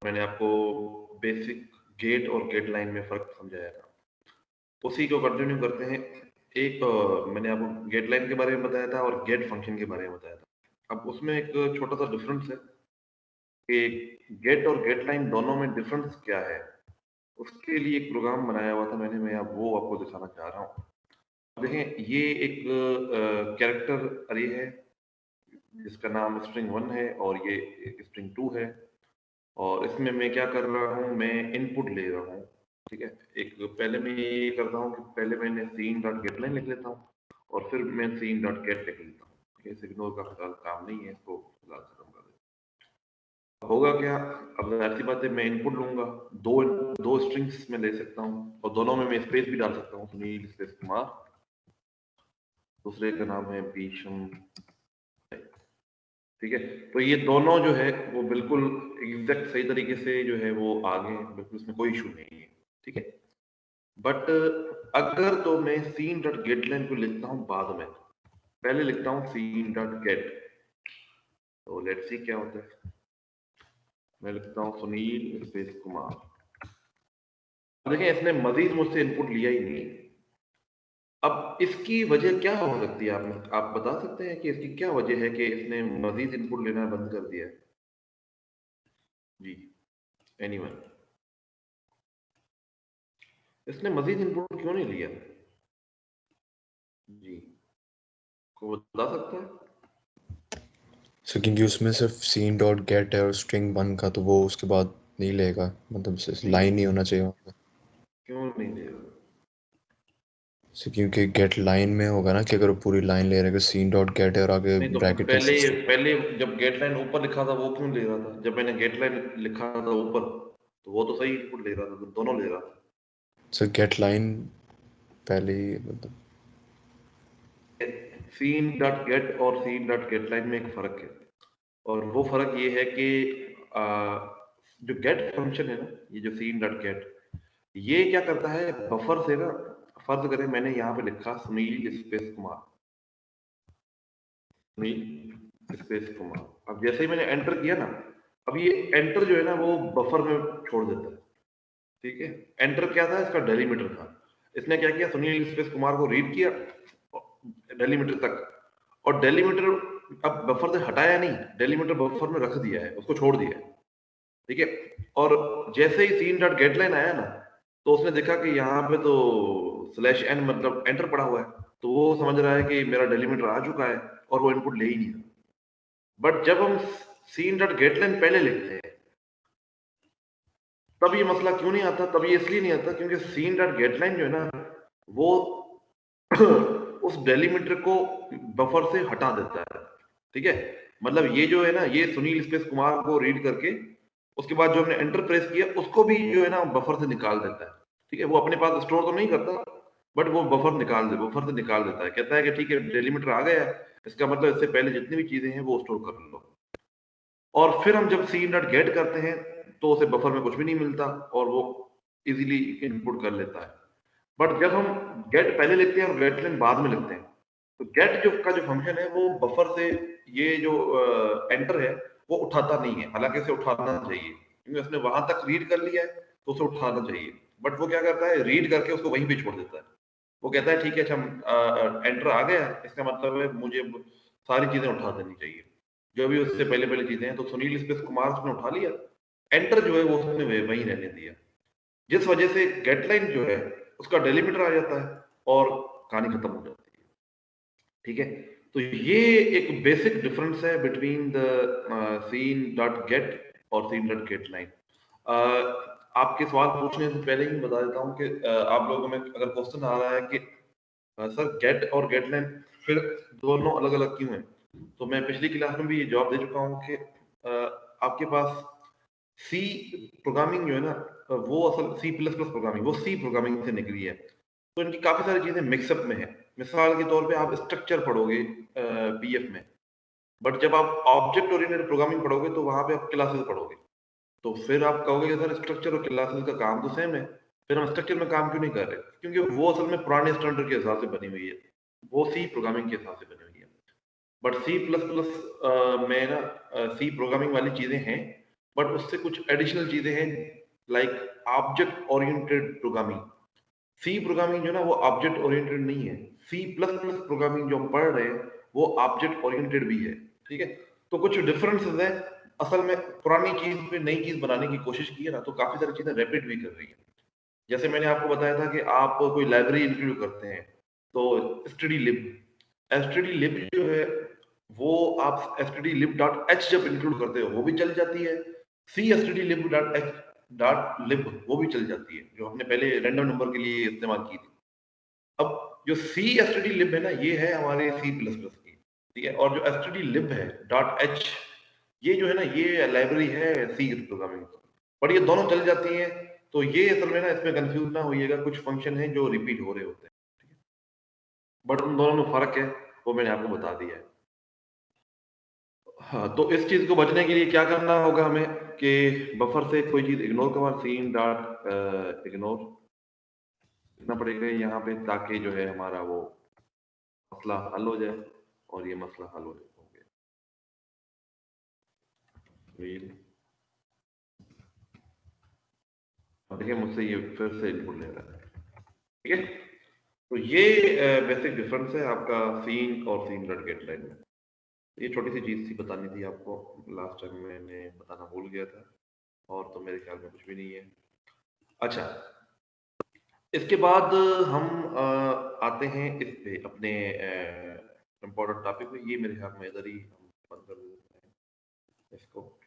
मैंने आपको basic gate और गेट लाइन में फ़र्क समझाया था। उसी को कंटिन्यू करते हैं। एक मैंने आपको गेट लाइन के बारे में बताया था और गेट फंक्शन के बारे में बताया था। अब उसमें एक छोटा-सा डिफरेंस है कि गेट और गेट लाइन दोनों में डिफरेंस क्या है? उसके लिए एक प्रोग्राम बनाया हुआ था मैंने, मैं अब वो आपको दिखाना चाह रहा हूँ। देखें, ये एक कैरेक्टर अरे है जिसका नाम स्ट्रिंग 1 है और ये स्ट्रिंग 2 है। और इसमें मैं क्या कर रहा हूँ, मैं इनपुट ले रहा हूँ। ठीक है, एक पहले मैं ये करता हूँ कि पहले मैंने सीन डॉट गेट लाइन लिख लेता हूँ और फिर मैं सीन डॉट गेट लिख लेता हूँ। ठीक है, इसे इग्नोर का फिलहाल काम नहीं है, इसको फिलहाल खत्म कर देते हैं। होगा क्या, अब ऐसी बात है, मैं इनपुट लूंगा, दो दो स्ट्रिंग्स में ले सकता हूँ और दोनों में मैं स्पेस भी डाल सकता हूँ, सुनील स्पेस कुमार, दूसरे का नाम है भीषम। ठीक है, तो ये दोनों जो है वो बिल्कुल एग्जैक्ट सही तरीके से जो है वो आगे हैं, बिल्कुल इसमें कोई इशू नहीं है। ठीक है, बट अगर तो मैं सीन डॉट गेट लाइन को लिखता हूँ बाद में, पहले लिखता हूँ सीन डॉट गेट, तो लेट्स सी क्या होता है। मैं लिखता हूँ सुनील स्पेस कुमार। देखिए, इसने मजीद मुझसे इनपुट लिया ही नहीं। अब इसकी वजह क्या हो सकती है, आप बता सकते हैं कि इसकी क्या वजह है कि इसने मजीद इनपुट लेना बंद कर दिया है? जी, एनीवन, इसने मजीद इनपुट क्यों नहीं लिया? जी, को बता सकते हैं? सो क्योंकि उसमें सिर्फ सीन डॉट गेट है और स्ट्रिंग 1 का, तो वो उसके बाद नहीं लेगा, मतलब लाइन नहीं होना चाहिए वहाँ पे। क्यों नहीं ले रहा? सो क्योंकि गेट लाइन में होगा ना कि अगर वो पूरी लाइन ले रहा है, सीन डॉट गेट है और आगे नहीं तो फिर ब्रैकेट में पहले पहले जब गेट लाइन ऊपर लिखा था वो क्यों ले रहा था? जब मैंने गेट लाइन लिखा था ऊपर तो वो तो सही इनपुट ले रहा था, तो दोनों ले रहा था। सो गेट लाइन पहले ही मतलब। सीन डॉट गेट और सीन डॉट गेट लाइन में एक फर्क है, और वो फर्क ये है कि आ, जो गेट फंक्शन है ना, ये जो सीन डॉट गेट, ये क्या करता है, बफर से ना, फर्ज करें मैंने यहाँ पे लिखा सुनील स्पेस कुमार, सुनील स्पेस कुमार। अब जैसे ही मैंने एंटर किया ना, अब ये एंटर जो है ना वो बफर में छोड़ देता है। ठीक है, एंटर क्या था, इसका डेलीमीटर था। इसने क्या किया, सुनील स्पेस कुमार को रीड किया डेलीमीटर तक, और डेलीमीटर अब बफर से हटाया नहीं, डेलीमीटर बफर में रख दिया है, उसको छोड़ दिया है। ठीक है, और जैसे ही सीन डॉट गेट लाइन आया ना, तो उसने देखा कि यहाँ पे तो स्लैश एन मतलब एंटर पड़ा हुआ है, तो वो समझ रहा है कि मेरा डेलीमीटर आ चुका है और वो इनपुट ले ही नहीं रहा। बट जब हम सीन डॉट गेट लाइन पहले लिखते हैं तब ये मसला क्यों नहीं आता? तब ये इसलिए नहीं आता क्योंकि सीन डॉट गेट लाइन जो है ना वो उस डेलीमीटर को बफर से हटा देता है। ठीक है, मतलब ये जो है ना, ये सुनील स्पेस कुमार को रीड करके उसके बाद जो हमने एंटर प्रेस किया उसको भी जो है ना बफर से निकाल देता है। ठीक है, वो अपने पास स्टोर तो नहीं करता, बट वो बफर से निकाल देता है, कहता है कि ठीक है डेलीमीटर आ गया है, इसका मतलब इससे पहले जितनी भी चीजें हैं वो स्टोर कर लो। और फिर हम जब सी डॉट गेट करते हैं तो उसे बफर में कुछ भी नहीं मिलता और वो इजीली इनपुट कर लेता है। बट जब हम गेट पहले लिखते हैं और गेट लाइन बाद में लिखते हैं, तो गेट जो का जो फंक्शन है वो बफर से ये जो एंटर है वो उठाता नहीं है, हालांकि इसे उठाना चाहिए क्योंकि उसने वहां तक रीड कर लिया है तो उसे उठाना चाहिए। बट वो क्या करता है, रीड करके उसको वहीं पे छोड़ देता है। वो कहता है ठीक है, अच्छा एंटर आ गया, इसका मतलब है मुझे सारी चीजें उठा देनी चाहिए, जो भी उससे पहले पहले चीजें हैं। तो सुनील स्पेस कुमार उसने उठा लिया, एंटर जो है वो उसने वहीं रहने दिया, जिस वजह से गेट लाइन जो है उसका डेलीमीटर आ जाता है और कहानी खत्म हो जाती है। ठीक है, तो ये एक बेसिक डिफरेंस है between the cin dot get और सीन डॉट गेट लाइन। आपके सवाल पूछने से पहले ही बता देता हूँ कि आप लोगों में अगर क्वेश्चन आ रहा है कि सर गेट और गेट लाइन फिर दोनों अलग अलग क्यों हैं, तो मैं पिछली क्लास में भी ये जवाब दे चुका हूँ कि आपके पास सी प्रोग्रामिंग जो है ना, वो असल सी प्लस प्लस प्रोग्रामिंग वो सी प्रोग्रामिंग से निकली है, तो इनकी काफी सारी चीजें मिक्सअप में है। मिसाल के तौर पे आप स्ट्रक्चर पढ़ोगे पीएफ में, बट जब आप ऑब्जेक्ट ओरिएंटेड प्रोग्रामिंग पढ़ोगे तो वहां पे आप क्लासेस पढ़ोगे, तो फिर आप कहोगे कि सर स्ट्रक्चर और क्लासेस का काम तो सेम है, फिर हम स्ट्रक्चर में काम क्यों नहीं कर रहे? क्योंकि वो असल में पुराने स्टैंडर्ड के हिसाब से बनी हुई है, वो सी प्रोग्रामिंग के हिसाब से बनी हुई है। बट सी प्लस प्लस में ना सी प्रोग्रामिंग वाली चीजें हैं बट उससे कुछ एडिशनल चीजें हैं like object oriented programming. C programming जो ना वो ऑब्जेक्ट ओरिएंटेड नहीं है, सी प्लस प्लस प्रोग्रामिंग जो हम पढ़ रहे हैं वो ऑब्जेक्ट ओरिएंटेड भी है। ठीक है, तो कुछ डिफरेंसेस है। असल में पुरानी चीज पे नई चीज बनाने की कोशिश की है ना, तो काफी सारी चीजें रैपिड भी कर रही है। जैसे मैंने आपको बताया था कि आप कोई लाइब्रेरी इंक्लूड करते हैं, तो stdlib जो है वो आप stdlib.h जब इंक्लूड करते हो वो भी चल जाती है, सी stdlib.h.lib वो भी चल जाती है, जो हमने पहले रैंडम नंबर के लिए इस्तेमाल की थी। अब जो सी stdlib है ना, ये है हमारे सी प्लस प्लस की, ठीक है। और जो stdlib है .h, ये जो है ना ये लाइब्रेरी है सी प्रोग्रामिंग, पर ये दोनों चल जाती हैं। तो ये असल में ना इसमें कंफ्यूज ना होइएगा, कुछ फंक्शन हैं जो रिपीट हो रहे होते हैं, बट उन दोनों में फर्क है, वो मैंने आपको बता दिया है। हाँ, तो इस चीज को बचने के लिए क्या करना होगा हमें कि बफर से कोई चीज इग्नोर करवा, सीन डॉट इग्नोर लिखना पड़ेगा यहाँ पे, ताकि जो है हमारा वो मसला हल हो जाए, और ये मसला हल हो गया। Wheel। अब देखिए मुझसे ये फिर से इनपुट ले रहा है, ठीक है। तो ये बेसिक डिफरेंस है आपका सीन और सीन डॉट गेट लाइन में। ये छोटी सी चीज थी बतानी थी आपको, लास्ट टाइम मैंने बताना भूल गया था, और तो मेरे ख्याल में कुछ भी नहीं है। अच्छा, इसके बाद हम आते हैं इस पे अपने इम्पोर्टेंट टॉपिक पे। ये मेरे ख्याल में इधर ही हम बंद कर देते हैं इसको।